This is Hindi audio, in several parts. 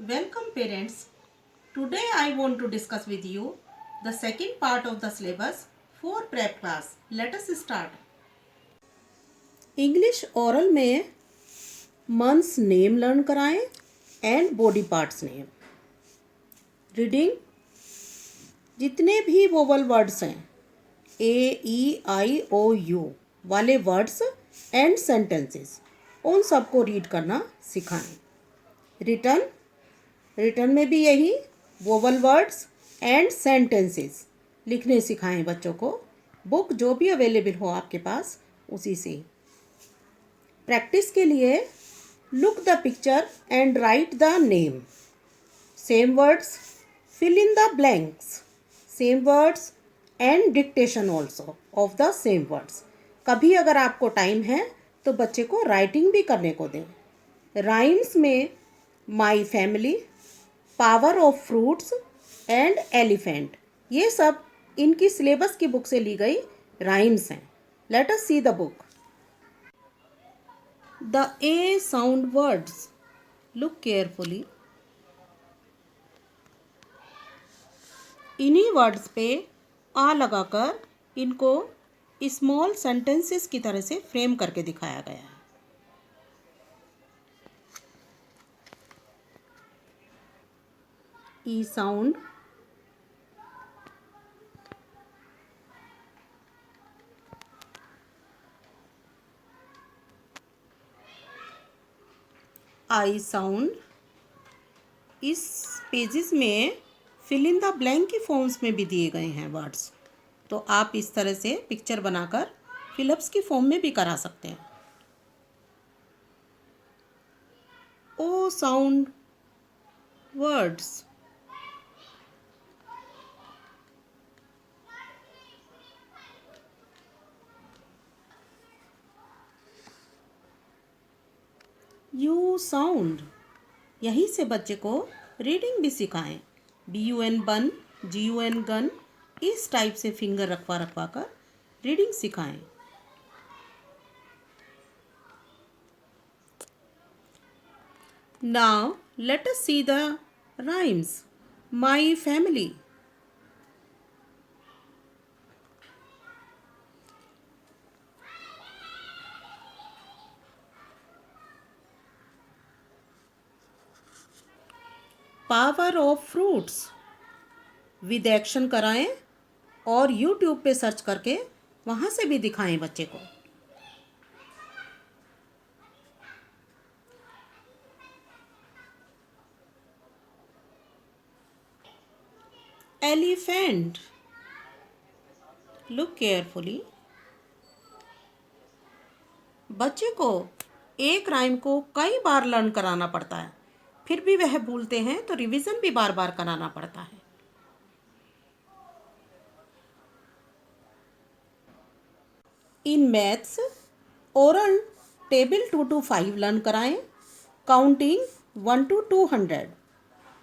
Welcome parents. Today I want to discuss with you the second part of the syllabus for prep class. Let us start. English oral में month's name learn कराएं and body parts name. Reading जितने भी वोवल वर्ड्स हैं AEIOU वाले वर्ड्स एंड सेंटेंसेस उन सबको रीड करना सिखाएं. रिटर्न में भी यही वोवल वर्ड्स एंड सेंटेंसेस लिखने सिखाएं बच्चों को. बुक जो भी अवेलेबल हो आपके पास उसी से. प्रैक्टिस के लिए look the picture and write the name. Same words, fill in the blanks. Same words and dictation also of the same words. कभी अगर आपको टाइम है तो बच्चे को राइटिंग भी करने को दें. राइम्स में my family, power of fruits and elephant, ये सब इनकी सिलेबस की बुक से ली गई राइम्स हैं. Let us see the book. The A sound words. Look carefully. इन्हीं वर्ड्स पे आ लगाकर इनको स्मॉल सेंटेंसेस की तरह से फ्रेम करके दिखाया गया है. ई साउंड, आई साउंड. इस पेजेस में फिल इन द ब्लैंक की फॉर्म्स में भी दिए गए हैं वर्ड्स, तो आप इस तरह से पिक्चर बनाकर फिलअप्स की फॉर्म में भी करा सकते हैं. ओ साउंड वर्ड्स. You sound. यहीं से बच्चे को रीडिंग भी सिखाएं. BUN बन, GUN गन, इस टाइप से फिंगर रखवा कर रीडिंग सिखाएं. Now let us see the rhymes. My family. Power of fruits. With action कराएं और यूट्यूब पे सर्च करके वहाँ से भी दिखाएं बच्चे को. एलिफेंट. Look carefully. बच्चे को एक राइम को कई बार लर्न कराना पड़ता है, फिर भी वह भूलते हैं तो रिवीजन भी बार बार कराना पड़ता है. In maths oral table 2 to 5 learn कराएं, काउंटिंग 1 to 200.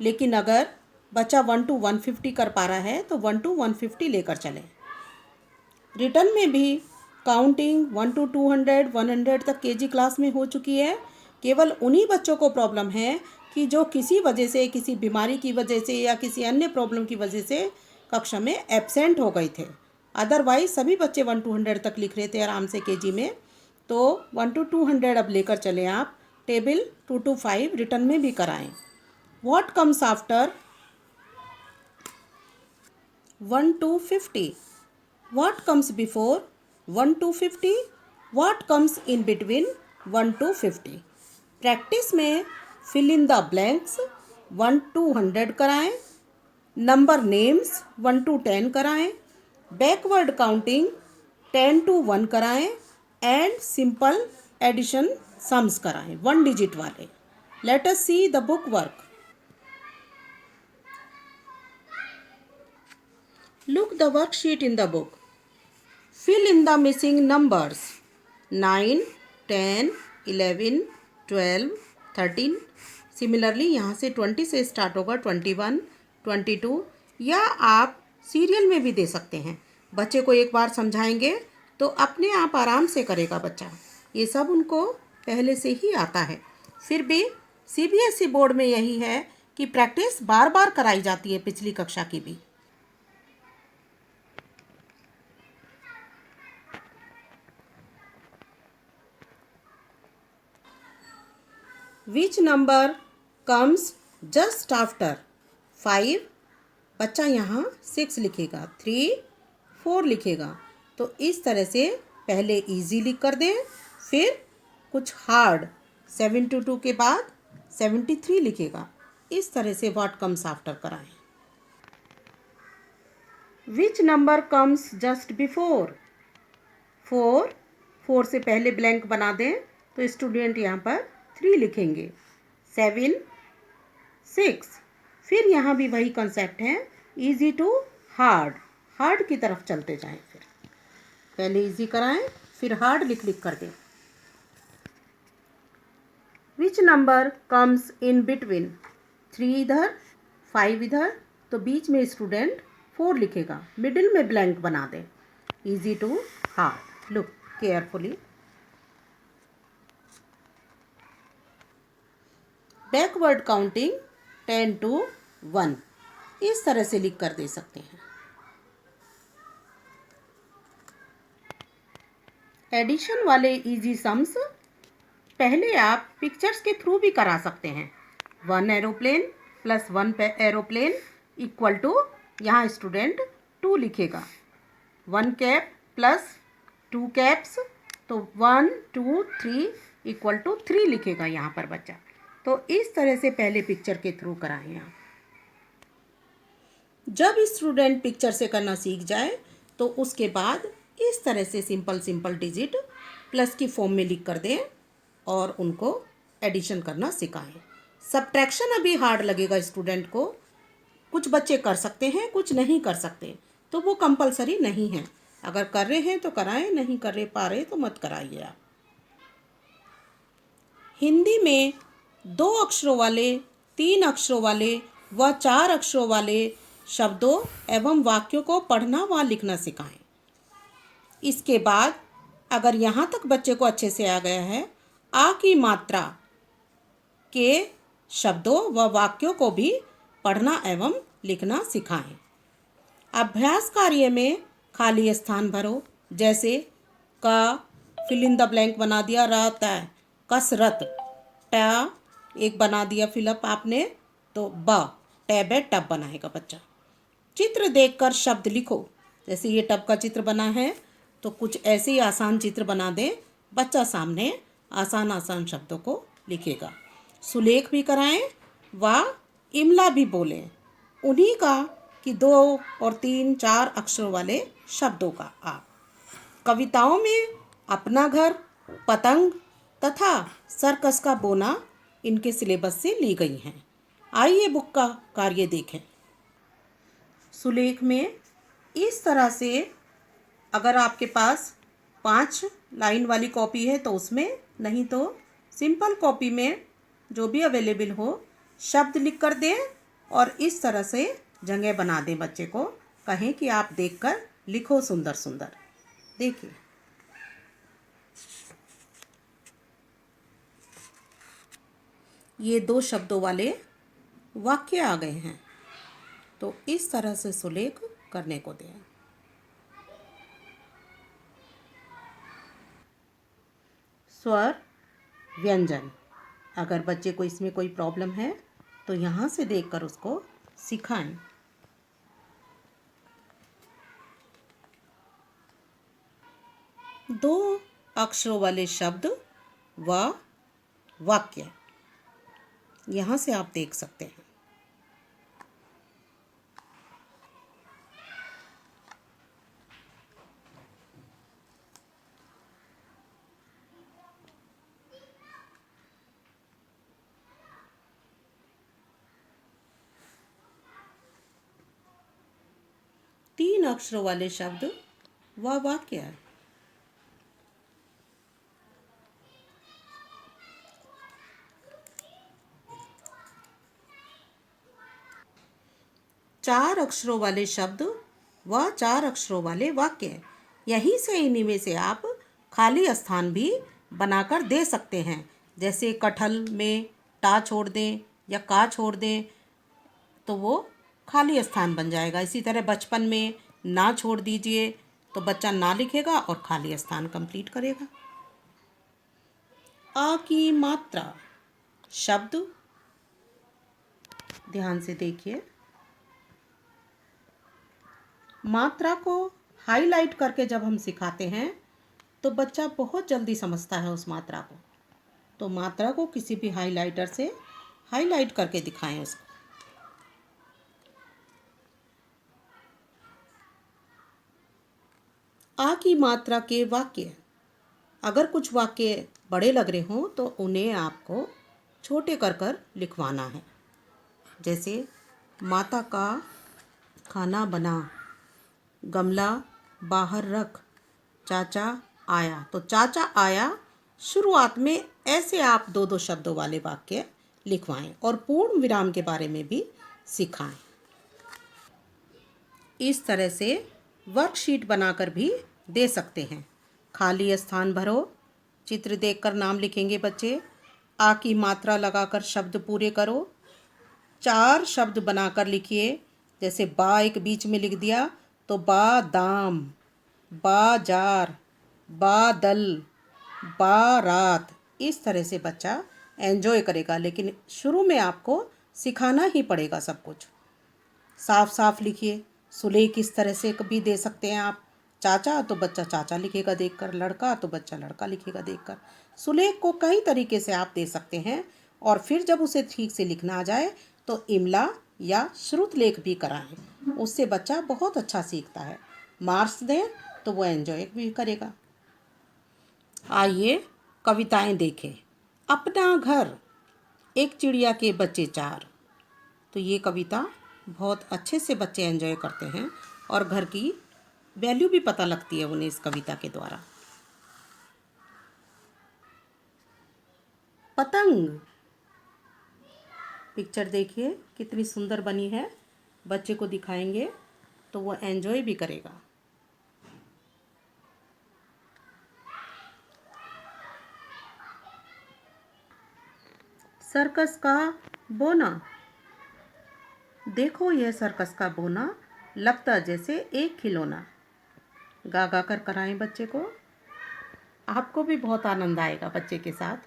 लेकिन अगर बच्चा 1 to 150 कर पा रहा है तो 1 to 150 लेकर चलें. रिटर्न में भी काउंटिंग 1 to 200, 100 तक KG क्लास में हो चुकी है. केवल उन्हीं बच्चों को प्रॉब्लम है कि जो किसी वजह से, किसी बीमारी की वजह से या किसी अन्य प्रॉब्लम की वजह से कक्षा में एब्सेंट हो गए थे. अदरवाइज सभी बच्चे 1 to 100 तक लिख रहे थे आराम से KG में. तो 1 to 200 अब लेकर चलें आप. टेबल 2 to 5 रिटर्न में भी कराएं. What comes after 1 to 50? What comes before 1 to 50? What comes in between 1 to 50? Practice में fill in the blanks 1 to 100 कराएं. नंबर नेम्स 1 to 10 कराएं. बैकवर्ड काउंटिंग 10 to 1 कराएं एंड सिंपल एडिशन सम्स कराएं 1 डिजिट वाले. Let us see the book work. Look the worksheet in the book. Fill in the missing numbers 9, 10, 11, 12, 13. Similarly यहाँ से 20 से स्टार्ट होगा 21, 22, या आप सीरियल में भी दे सकते हैं. बच्चे को एक बार समझाएंगे तो अपने आप आराम से करेगा बच्चा. ये सब उनको पहले से ही आता है. फिर भी CBSE बोर्ड में यही है कि प्रैक्टिस बार बार कराई जाती है पिछली कक्षा की भी। Which number comes just after 5? बच्चा यहाँ 6 लिखेगा, 3, 4 लिखेगा। तो इस तरह से पहले इजी लिख कर दें, फिर कुछ हार्ड 72 के बाद 73 लिखेगा। इस तरह से व्हाट कम्स आफ्टर कराएं। Which number comes just before? 4, 4 से पहले ब्लैंक बना दें तो स्टूडेंट यहाँ पर 3 लिखेंगे। 7, 6, फिर यहाँ भी वही कंसेप्ट है, इजी टू हार्ड, हार्ड की तरफ चलते जाएं। फिर पहले इजी कराएं, फिर हार्ड लिख लिख कर दें। Which number comes in between? 3 इधर, 5 इधर, तो बीच में स्टूडेंट 4 लिखेगा, मिडिल में ब्लैंक बना दें। Easy to hard, look carefully. Backward counting 10 to 1, इस तरह से लिख कर दे सकते हैं। एडिशन वाले इजी सम्स पहले आप पिक्चर्स के थ्रू भी करा सकते हैं। 1 aeroplane plus 1 aeroplane equal to, यहाँ स्टूडेंट 2 लिखेगा। 1 कैप प्लस 2 कैप्स, तो 1, 2, 3 इक्वल टू 3 लिखेगा यहाँ पर बच्चा। तो इस तरह से पहले पिक्चर के थ्रू कराएं आप। जब स्टूडेंट पिक्चर से करना सीख जाए तो उसके बाद इस तरह से सिंपल सिंपल डिजिट प्लस की फॉर्म में लिख कर दें और उनको एडिशन करना सिखाएं। सब्ट्रैक्शन अभी हार्ड लगेगा स्टूडेंट को, कुछ बच्चे कर सकते हैं, कुछ नहीं कर सकते, तो वो कंपलसरी नहीं है। अगर कर रहे हैं तो कराएं, नहीं कर पा रहे तो मत कराइए आप। हिंदी में 2 अक्षरों वाले, 3 अक्षरों वाले व 4 अक्षरों वाले शब्दों एवं वाक्यों को पढ़ना व लिखना सिखाएं। इसके बाद अगर यहाँ तक बच्चे को अच्छे से आ गया है, आ की मात्रा के शब्दों व वाक्यों को भी पढ़ना एवं लिखना सिखाएं। अभ्यास कार्य में खाली स्थान भरो, जैसे का फिल इन द ब्लैंक बना दिया, रहता है कसरत, टा एक बना दिया फिलअप आपने, तो ब टैब है, टब बनाएगा बच्चा। चित्र देखकर शब्द लिखो, जैसे ये टब का चित्र बना है तो कुछ ऐसे ही आसान चित्र बना दें, बच्चा सामने आसान आसान शब्दों को लिखेगा। सुलेख भी कराएं व इमला भी बोलें, उन्हीं का कि 2 और 3, 4 अक्षरों वाले शब्दों का। आप कविताओं में अपना घर, पतंग तथा सर्कस का बोना इनके सिलेबस से ली गई हैं। आइए बुक का कार्य देखें। सुलेख में इस तरह से, अगर आपके पास 5 लाइन वाली कॉपी है तो उसमें, नहीं तो सिंपल कॉपी में जो भी अवेलेबल हो शब्द लिख कर दें और इस तरह से जगह बना दें। बच्चे को कहें कि आप देखकर लिखो सुंदर सुंदर। देखिए ये 2 शब्दों वाले वाक्य आ गए हैं, तो इस तरह से सुलेख करने को दें। स्वर व्यंजन, अगर बच्चे को इसमें कोई प्रॉब्लम है तो यहाँ से देखकर उसको सिखाएं। दो अक्षरों वाले शब्द व वाक्य यहाँ से आप देख सकते हैं। तीन अक्षरों वाले शब्द व वाक्य, चार अक्षरों वाले शब्द व 4 अक्षरों वाले वाक्य। यहीं से, इन्हीं में से आप खाली स्थान भी बनाकर दे सकते हैं, जैसे कटहल में टा छोड़ दें या का छोड़ दें, तो वो खाली स्थान बन जाएगा। इसी तरह बचपन में ना छोड़ दीजिए तो बच्चा ना लिखेगा और खाली स्थान कंप्लीट करेगा। आ की मात्रा शब्द ध्यान से देखिए। मात्रा को हाईलाइट करके जब हम सिखाते हैं तो बच्चा बहुत जल्दी समझता है उस मात्रा को। तो मात्रा को किसी भी हाइलाइटर से हाईलाइट करके दिखाएं उसको। आ की मात्रा के वाक्य, अगर कुछ वाक्य बड़े लग रहे हों तो उन्हें आपको छोटे कर कर लिखवाना है। जैसे माता का खाना बना, गमला बाहर रख, चाचा आया। तो चाचा आया शुरुआत में ऐसे आप दो दो शब्दों वाले वाक्य लिखवाएं और पूर्ण विराम के बारे में भी सिखाएं। इस तरह से वर्कशीट बनाकर भी दे सकते हैं। खाली स्थान भरो, चित्र देखकर नाम लिखेंगे बच्चे। आ की मात्रा लगाकर शब्द पूरे करो। 4 शब्द बनाकर लिखिए। जैसे बा एक बीच में लिख दिया तो बादाम, बाजार, बादल, बारात। इस तरह से बच्चा एंजॉय करेगा, लेकिन शुरू में आपको सिखाना ही पड़ेगा सब कुछ। साफ साफ लिखिए। सुलेख किस तरह से भी दे सकते हैं आप। चाचा तो बच्चा चाचा लिखेगा देखकर, लड़का तो बच्चा लड़का लिखेगा देखकर। सुलेख को कई तरीके से आप दे सकते हैं और फिर जब उसे ठीक से लिखना आ जाए तो इमला या श्रुत लेख भी कराएं। उससे बच्चा बहुत अच्छा सीखता है। मार्क्स दें तो वो एंजॉय भी करेगा। आइए कविताएं देखें। अपना घर, एक चिड़िया के बच्चे 4। तो ये कविता बहुत अच्छे से बच्चे एंजॉय करते हैं और घर की वैल्यू भी पता लगती है उन्हें इस कविता के द्वारा। पतंग, पिक्चर देखिए कितनी सुंदर बनी है। बच्चे को दिखाएंगे तो वो एंजॉय भी करेगा। सर्कस का बोना, देखो यह सर्कस का बोना, लगता जैसे एक खिलौना। गा गा कर कराएं बच्चे को, आपको भी बहुत आनंद आएगा बच्चे के साथ।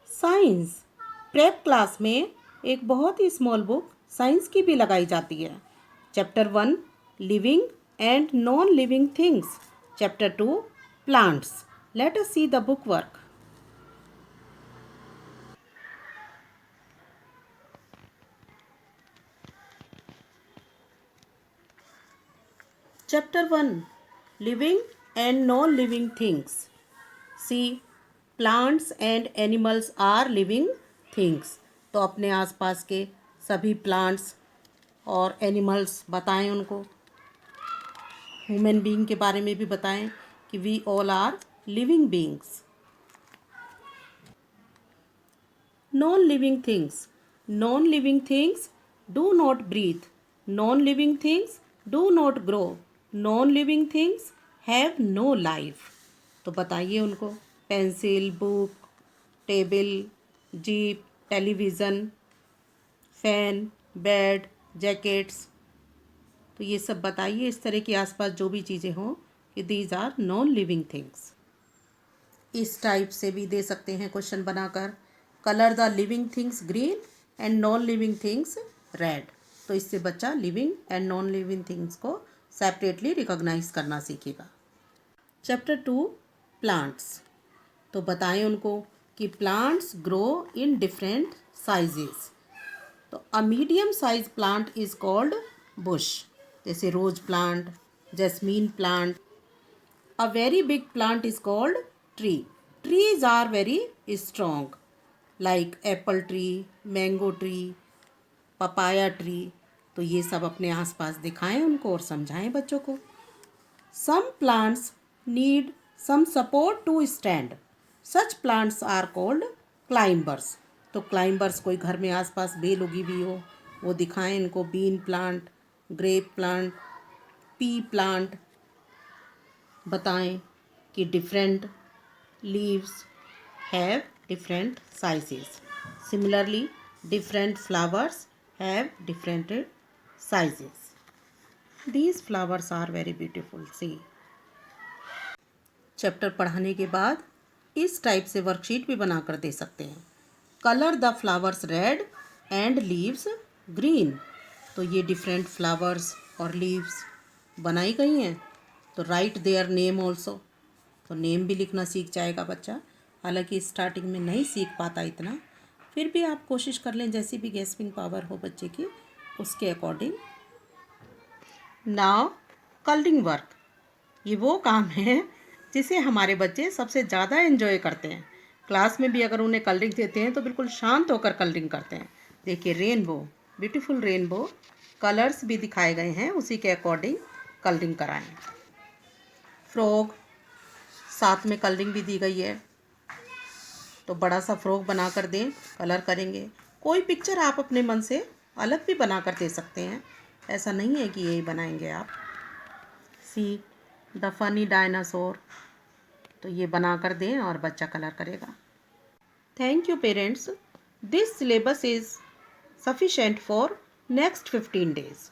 साइंस, प्रेप क्लास में एक बहुत ही स्मॉल बुक साइंस की भी लगाई जाती है। Chapter 1 living and non living things, chapter 2 plants. Let us see the book work. Chapter 1 Living and Non-Living Things. See, plants and animals are living things. तो अपने आसपास के सभी प्लांट्स और एनिमल्स बताएं उनको। ह्यूमन बीइंग के बारे में भी बताएं कि we all are living beings. Non living things, non living things do not breathe, non living things do not grow, non living things have no life. तो बताइए उनको। Pencil, book, table, jeep, television, fan, bed, jackets. तो ये सब बताइए इस तरह के आसपास जो भी चीज़ें हों कि these are non living things. इस टाइप से भी दे सकते हैं क्वेश्चन बनाकर। Colour the living things green and non living things red. तो इससे बच्चा living and non living things को सेपरेटली रिकॉग्नाइज करना सीखेगा। चैप्टर 2 प्लांट्स, तो बताएं उनको कि plants grow in different sizes. तो a medium size plant is called bush, जैसे rose plant, jasmine plant. A very big plant is called tree. Trees are very strong like apple tree, mango tree, papaya tree. तो ये सब अपने आसपास दिखाएं उनको और समझाएं बच्चों को। Some plants need some support to stand, such plants are called climbers. तो क्लाइंबर्स कोई घर में आसपास बेल उगी हुई हो वो दिखाएं इनको। Bean plant, grape plant, pea plant. बताएं कि different leaves have different sizes. Similarly, different flowers have different sizes. These flowers are very beautiful. See. Chapter पढ़ाने के बाद इस टाइप से वर्कशीट भी बनाकर दे सकते हैं. Colour the flowers red and leaves green. तो ये डिफरेंट फ्लावर्स और लीव्स बनाई गई हैं. तो राइट देयर नेम ऑल्सो. तो नेम भी लिखना सीख जाएगा बच्चा. हालांकि स्टार्टिंग में नहीं सीख पाता इतना, फिर भी आप कोशिश कर लें जैसी भी गेस्पिंग पावर हो बच्चे की उसके अकॉर्डिंग. Now colouring work. ये वो काम है जिसे हमारे बच्चे सबसे ज़्यादा एंजॉय करते हैं. क्लास में भी अगर उन्हें कलरिंग देते हैं तो बिल्कुल शांत होकर कलरिंग करते हैं. देखिए रेनबो, ब्यूटीफुल रेनबो. कलर्स भी दिखाए गए हैं, उसी के अकॉर्डिंग कलरिंग कराएं. फ्रॉग, साथ में कलरिंग भी दी गई है. तो बड़ा सा फ्रॉग बना कर दें, कलर करेंगे. कोई पिक्चर आप अपने मन से अलग भी बना कर दे सकते हैं, ऐसा नहीं है कि यही बनाएंगे आप. See the funny dinosaur. तो ये बना कर दें और बच्चा कलर करेगा. Thank you parents. This syllabus is sufficient for next 15 days.